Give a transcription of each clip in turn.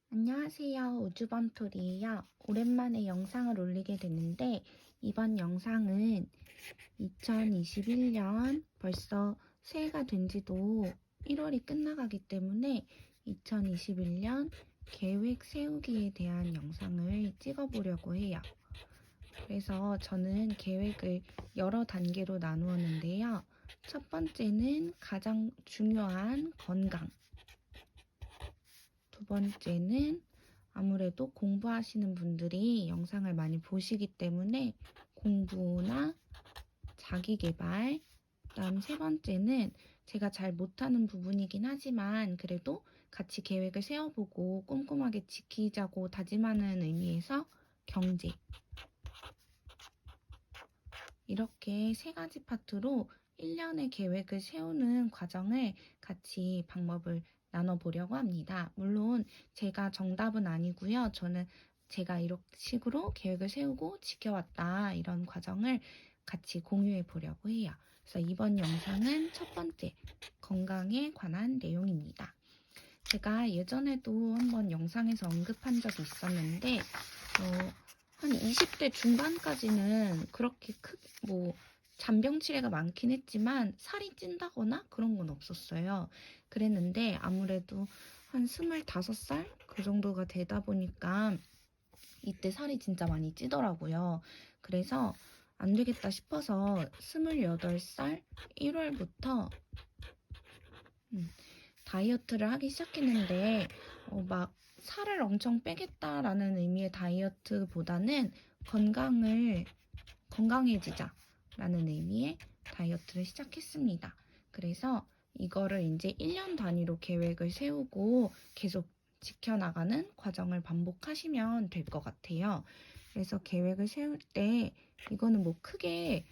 안녕하세요. 우주번토리예요. 오랜만에 영상을 올리게 됐는데 이번 영상은 2021년 벌써 새해가 된 지도 1월이 끝나가기 때문에 2021년 계획 세우기에 대한 영상을 찍어보려고 해요. 그래서 저는 계획을 여러 단계로 나누었는데요. 첫 번째는 가장 중요한 건강. 두 번째는 아무래도 공부하시는 분들이 영상을 많이 보시기 때문에 공부나 자기계발, 그다음 세 번째는 제가 잘 못하는 부분이긴 하지만 그래도 같이 계획을 세워보고 꼼꼼하게 지키자고 다짐하는 의미에서 경제. 이렇게 세 가지 파트로 1년의 계획을 세우는 과정을 같이 방법을 나눠보려고 합니다. 물론 제가 정답은 아니고요. 저는 제가 이런 식으로 계획을 세우고 지켜왔다 이런 과정을 같이 공유해 보려고 해요. 그래서 이번 영상은 첫 번째, 건강에 관한 내용입니다. 제가 예전에도 한번 영상에서 언급한 적이 있었는데 한 20대 중반까지는 그렇게 잔병치레가 많긴 했지만 살이 찐다거나 그런 건 없었어요. 그랬는데 아무래도 한 25살 그 정도가 되다 보니까 이때 살이 진짜 많이 찌더라고요. 그래서 안 되겠다 싶어서 28살 1월부터 다이어트를 하기 시작했는데 막 살을 엄청 빼겠다라는 의미의 다이어트보다는 건강해지자라는 의미의 다이어트를 시작했습니다. 그래서 이거를 이제 1년 단위로 계획을 세우고 계속 지켜나가는 과정을 반복하시면 될 것 같아요. 그래서 계획을 세울 때 이거는 뭐 크게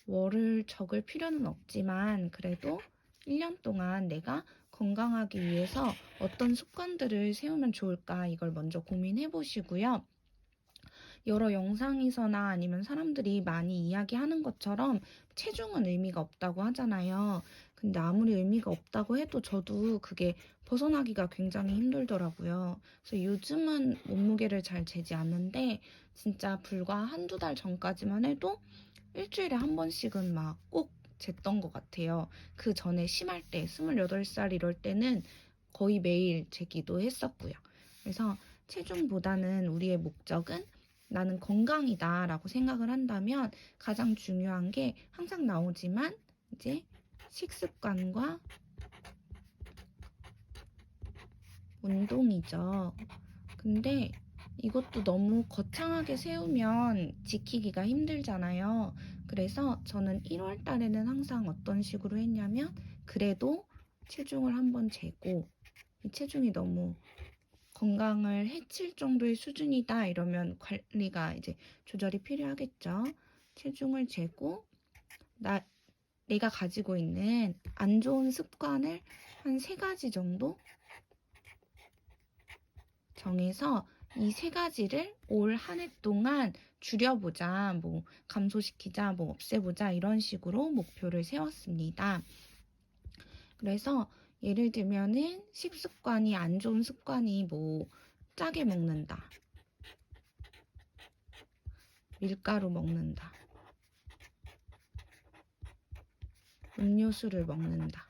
월을 적을 필요는 없지만 그래도 1년 동안 내가 건강하기 위해서 어떤 습관들을 세우면 좋을까 이걸 먼저 고민해 보시고요. 여러 영상에서나 아니면 사람들이 많이 이야기하는 것처럼 체중은 의미가 없다고 하잖아요. 근데 아무리 의미가 없다고 해도 저도 그게 벗어나기가 굉장히 힘들더라고요. 그래서 요즘은 몸무게를 잘 재지 않는데 진짜 불과 한두 달 전까지만 해도 일주일에 한 번씩은 막 꼭 쟀던 것 같아요. 그 전에 심할 때, 28살 이럴 때는 거의 매일 재기도 했었고요. 그래서 체중보다는 우리의 목적은 나는 건강이다 라고 생각을 한다면 가장 중요한 게 항상 나오지만 이제 식습관과 운동이죠. 근데 이것도 너무 거창하게 세우면 지키기가 힘들잖아요. 그래서 저는 1월 달에는 항상 어떤 식으로 했냐면 그래도 체중을 한번 재고 이 체중이 너무 건강을 해칠 정도의 수준이다 이러면 관리가 이제 조절이 필요하겠죠. 체중을 재고 내가 가지고 있는 안 좋은 습관을 한 3가지 정도 정해서 이 3가지를 올 한 해 동안 줄여보자, 뭐 감소시키자, 뭐 없애보자 이런 식으로 목표를 세웠습니다. 그래서 예를 들면은 식습관이 안 좋은 습관이 뭐 짜게 먹는다, 밀가루 먹는다, 음료수를 먹는다,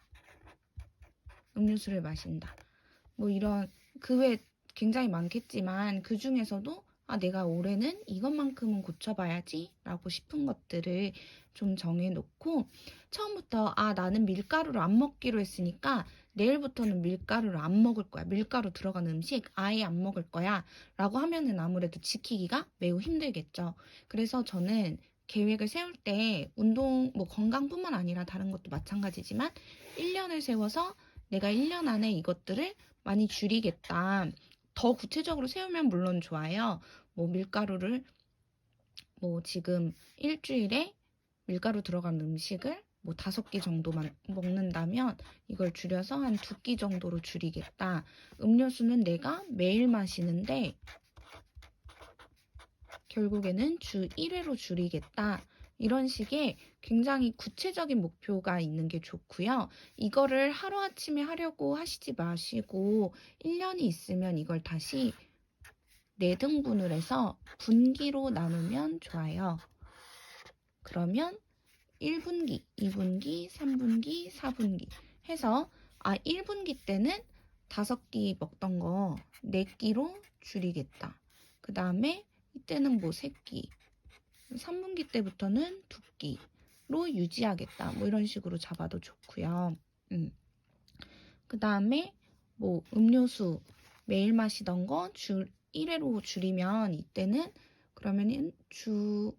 음료수를 마신다. 뭐 이런 그 외 굉장히 많겠지만 그 중에서도 내가 올해는 이것만큼은 고쳐봐야지 라고 싶은 것들을 좀 정해놓고 처음부터 나는 밀가루를 안 먹기로 했으니까 내일부터는 밀가루를 안 먹을 거야. 밀가루 들어간 음식 아예 안 먹을 거야 라고 하면은 아무래도 지키기가 매우 힘들겠죠. 그래서 저는 계획을 세울 때 운동, 뭐 건강뿐만 아니라 다른 것도 마찬가지지만 1년을 세워서 내가 1년 안에 이것들을 많이 줄이겠다. 더 구체적으로 세우면 물론 좋아요. 뭐 밀가루를 뭐 지금 일주일에 밀가루 들어간 음식을 뭐 5끼 정도만 먹는다면 이걸 줄여서 한 2끼 정도로 줄이겠다. 음료수는 내가 매일 마시는데 결국에는 주 1회로 줄이겠다. 이런 식의 굉장히 구체적인 목표가 있는 게 좋고요. 이거를 하루아침에 하려고 하시지 마시고 1년이 있으면 이걸 다시 4등분을 해서 분기로 나누면 좋아요. 그러면 1분기, 2분기, 3분기, 4분기 해서 1분기 때는 5끼 먹던 거 4끼로 줄이겠다. 그 다음에 이때는 뭐 3끼, 3분기 때부터는 2끼로 유지하겠다. 뭐 이런 식으로 잡아도 좋고요. 그 다음에 뭐 음료수 매일 마시던 거 주 1회로 줄이면 이때는 그러면은 주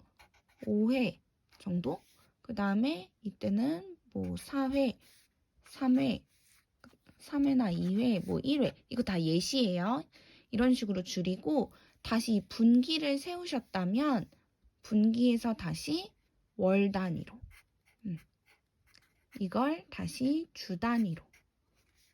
5회 정도? 그 다음에 이때는 뭐 4회, 3회, 3회나 2회, 뭐 1회 이거 다 예시예요. 이런 식으로 줄이고 다시 분기를 세우셨다면 분기에서 다시 월 단위로 이걸 다시 주 단위로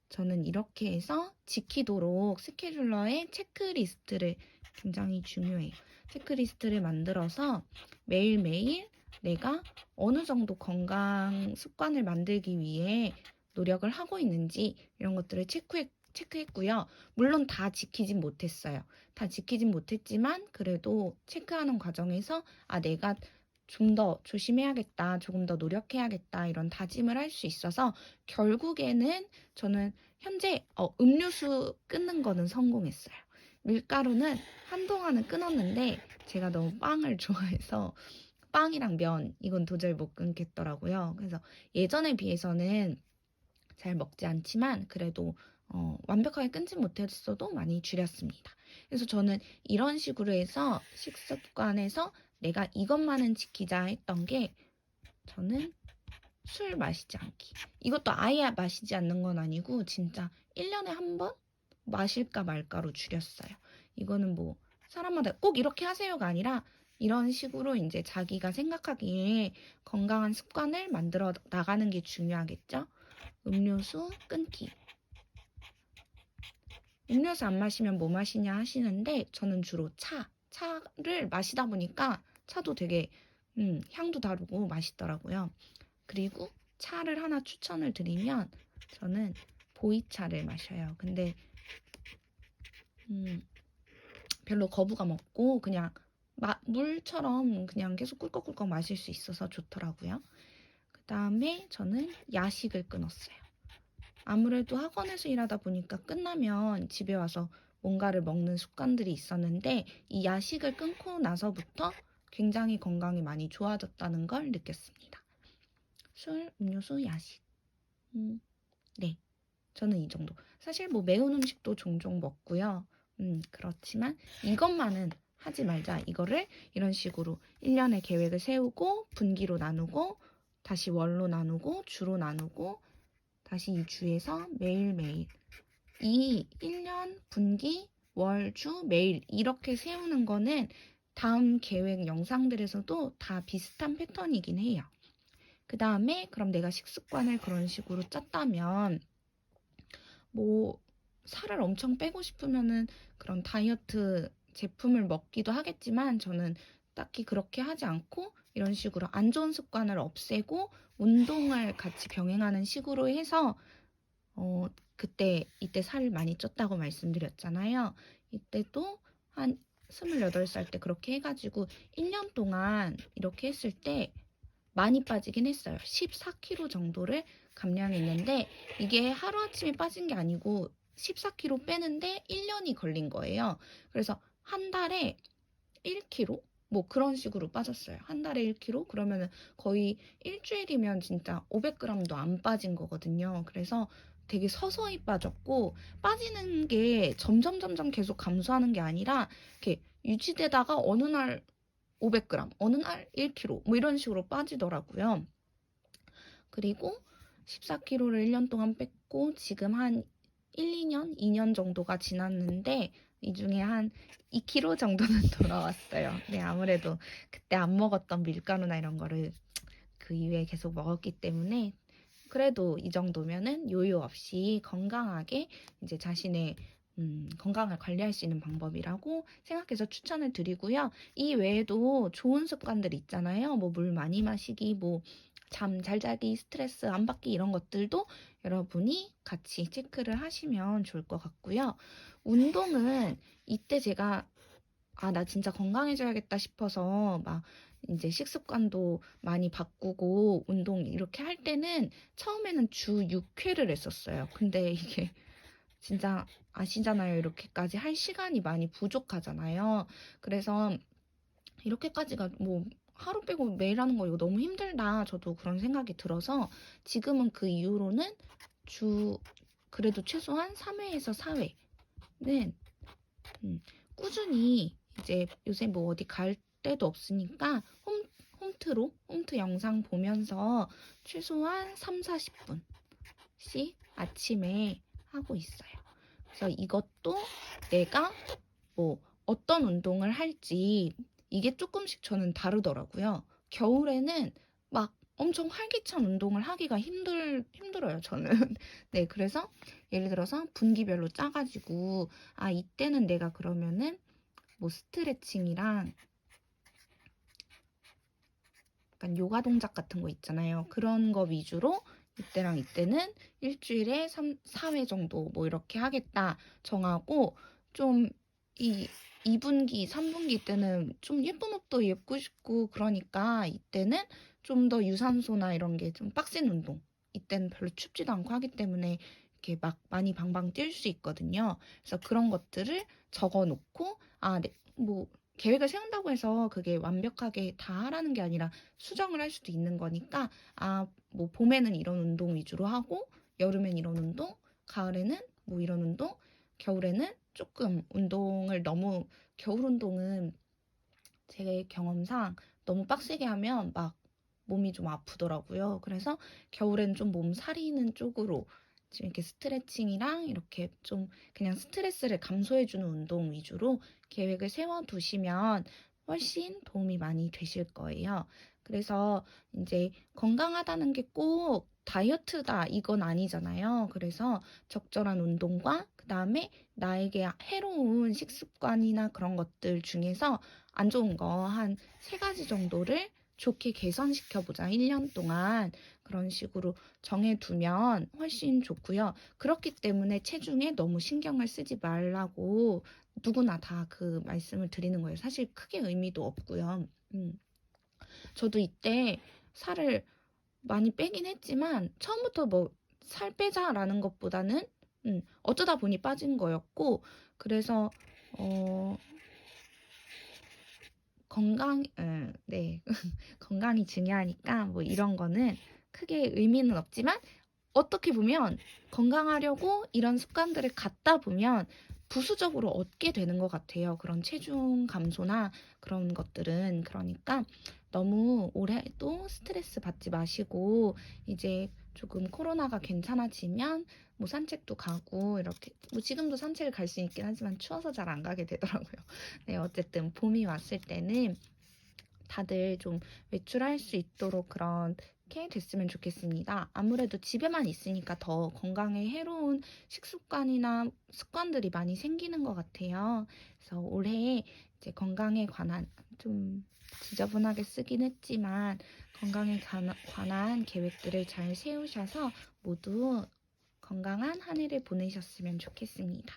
저는 이렇게 해서 지키도록 스케줄러의 체크리스트를 굉장히 중요해요. 체크리스트를 만들어서 매일매일 내가 어느 정도 건강 습관을 만들기 위해 노력을 하고 있는지 이런 것들을 체크했고요. 물론 다 지키진 못했어요. 다 지키진 못했지만 그래도 체크하는 과정에서 내가 좀 더 조심해야겠다, 조금 더 노력해야겠다 이런 다짐을 할 수 있어서 결국에는 저는 현재 음료수 끊는 거는 성공했어요. 밀가루는 한동안은 끊었는데 제가 너무 빵을 좋아해서 빵이랑 면 이건 도저히 못 끊겠더라고요. 그래서 예전에 비해서는 잘 먹지 않지만 그래도 완벽하게 끊지 못했어도 많이 줄였습니다. 그래서 저는 이런 식으로 해서 식습관에서 내가 이것만은 지키자 했던 게 저는 술 마시지 않기. 이것도 아예 마시지 않는 건 아니고 진짜 1년에 한 번 마실까 말까로 줄였어요. 이거는 뭐 사람마다 꼭 이렇게 하세요가 아니라 이런 식으로 이제 자기가 생각하기에 건강한 습관을 만들어 나가는 게 중요하겠죠? 음료수 끊기. 음료수 안 마시면 뭐 마시냐 하시는데 저는 주로 차를 마시다 보니까 차도 되게 향도 다르고 맛있더라고요. 그리고 차를 하나 추천을 드리면 저는 보이차를 마셔요. 근데 별로 거부감 없고 그냥 물처럼 그냥 계속 꿀꺽꿀꺽 마실 수 있어서 좋더라고요. 그 다음에 저는 야식을 끊었어요. 아무래도 학원에서 일하다 보니까 끝나면 집에 와서 뭔가를 먹는 습관들이 있었는데 이 야식을 끊고 나서부터 굉장히 건강이 많이 좋아졌다는 걸 느꼈습니다. 술, 음료수, 야식. 네, 저는 이 정도. 사실 뭐 매운 음식도 종종 먹고요. 그렇지만 이것만은 하지 말자. 이거를 이런 식으로 1년의 계획을 세우고 분기로 나누고 다시 월로 나누고 주로 나누고 다시 이 주에서 매일매일 이 1년 분기 월, 주, 매일 이렇게 세우는 거는 다음 계획 영상들에서도 다 비슷한 패턴이긴 해요. 그 다음에 그럼 내가 식습관을 그런 식으로 짰다면 뭐 살을 엄청 빼고 싶으면은 그런 다이어트 제품을 먹기도 하겠지만 저는 딱히 그렇게 하지 않고 이런 식으로 안 좋은 습관을 없애고 운동을 같이 병행하는 식으로 해서 이때 살을 많이 쪘다고 말씀드렸잖아요. 이때도 한 28살 때 그렇게 해가지고 1년 동안 이렇게 했을 때 많이 빠지긴 했어요. 14kg 정도를 감량했는데 이게 하루아침에 빠진 게 아니고 14kg 빼는데 1년이 걸린 거예요. 그래서 한 달에 1kg? 뭐 그런 식으로 빠졌어요. 한 달에 1kg? 그러면은 거의 일주일이면 진짜 500g도 안 빠진 거거든요. 그래서 되게 서서히 빠졌고 빠지는 게 점점 계속 감소하는 게 아니라 이렇게 유지되다가 어느 날 500g, 어느 날 1kg 뭐 이런 식으로 빠지더라고요. 그리고 14kg를 1년 동안 뺐고 지금 한 1, 2년, 2년 정도가 지났는데 이 중에 한 2kg 정도는 돌아왔어요. 네, 아무래도 그때 안 먹었던 밀가루나 이런 거를 그 이후에 계속 먹었기 때문에 그래도 이 정도면은 요요 없이 건강하게 이제 자신의 건강을 관리할 수 있는 방법이라고 생각해서 추천을 드리고요. 이 외에도 좋은 습관들 있잖아요. 뭐 물 많이 마시기, 뭐 잠 잘 자기, 스트레스 안 받기 이런 것들도 여러분이 같이 체크를 하시면 좋을 것 같고요. 운동은 이때 제가 나 진짜 건강해져야겠다 싶어서 막 이제 식습관도 많이 바꾸고 운동 이렇게 할 때는 처음에는 주 6회를 했었어요. 근데 이게 진짜 아시잖아요. 이렇게까지 할 시간이 많이 부족하잖아요. 그래서 이렇게까지가 뭐 하루 빼고 매일 하는 거 이거 너무 힘들다. 저도 그런 생각이 들어서 지금은 그 이후로는 주 그래도 최소한 3회에서 4회는 꾸준히 이제 요새 뭐 어디 갈 데도 없으니까 홈트 영상 보면서 최소한 3, 40분씩 아침에 하고 있어요. 그래서 이것도 내가 뭐 어떤 운동을 할지 이게 조금씩 저는 다르더라고요. 겨울에는 막 엄청 활기찬 운동을 하기가 힘들어요, 저는. 네, 그래서 예를 들어서 분기별로 짜가지고, 이때는 내가 그러면은 뭐 스트레칭이랑 약간 요가 동작 같은 거 있잖아요. 그런 거 위주로 이때랑 이때는 일주일에 4회 정도 뭐 이렇게 하겠다 정하고 좀 2분기, 3분기 때는 좀 예쁜 옷도 입고 싶고 그러니까 이때는 좀 더 유산소나 이런 게 좀 빡센 운동. 이때는 별로 춥지도 않고 하기 때문에 이렇게 막 많이 방방 뛸 수 있거든요. 그래서 그런 것들을 적어 놓고 뭐 계획을 세운다고 해서 그게 완벽하게 다 하라는 게 아니라 수정을 할 수도 있는 거니까 뭐 봄에는 이런 운동 위주로 하고 여름엔 이런 운동, 가을에는 뭐 이런 운동, 겨울에는 조금 운동을 너무 겨울 운동은 제 경험상 너무 빡세게 하면 막 몸이 좀 아프더라고요. 그래서 겨울엔 좀 몸 사리는 쪽으로 지금 이렇게 스트레칭이랑 이렇게 좀 그냥 스트레스를 감소해주는 운동 위주로 계획을 세워두시면 훨씬 도움이 많이 되실 거예요. 그래서 이제 건강하다는 게 꼭 다이어트다 이건 아니잖아요. 그래서 적절한 운동과 그 다음에 나에게 해로운 식습관이나 그런 것들 중에서 안 좋은 거 한 3가지 정도를 좋게 개선시켜보자. 1년 동안 그런 식으로 정해두면 훨씬 좋고요. 그렇기 때문에 체중에 너무 신경을 쓰지 말라고 누구나 다 그 말씀을 드리는 거예요. 사실 크게 의미도 없고요. 저도 이때 살을 많이 빼긴 했지만 처음부터 뭐 살 빼자라는 것보다는 어쩌다 보니 빠진 거였고 그래서 네. 건강이 중요하니까 뭐 이런 거는 크게 의미는 없지만 어떻게 보면 건강하려고 이런 습관들을 갖다 보면 부수적으로 얻게 되는 것 같아요. 그런 체중 감소나 그런 것들은. 그러니까 너무 올해도 스트레스 받지 마시고 이제 조금 코로나가 괜찮아지면 뭐 산책도 가고 이렇게 뭐 지금도 산책을 갈 수 있긴 하지만 추워서 잘 안 가게 되더라고요. 네, 어쨌든 봄이 왔을 때는 다들 좀 외출할 수 있도록 그렇게 됐으면 좋겠습니다. 아무래도 집에만 있으니까 더 건강에 해로운 식습관이나 습관들이 많이 생기는 것 같아요. 그래서 올해 이제 건강에 관한 좀 지저분하게 쓰긴 했지만 건강에 관한 계획들을 잘 세우셔서 모두 건강한 한 해를 보내셨으면 좋겠습니다.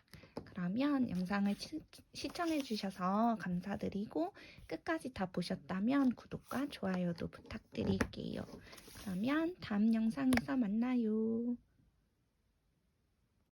그러면 영상을 시청해주셔서 감사드리고 끝까지 다 보셨다면 구독과 좋아요도 부탁드릴게요. 그러면 다음 영상에서 만나요.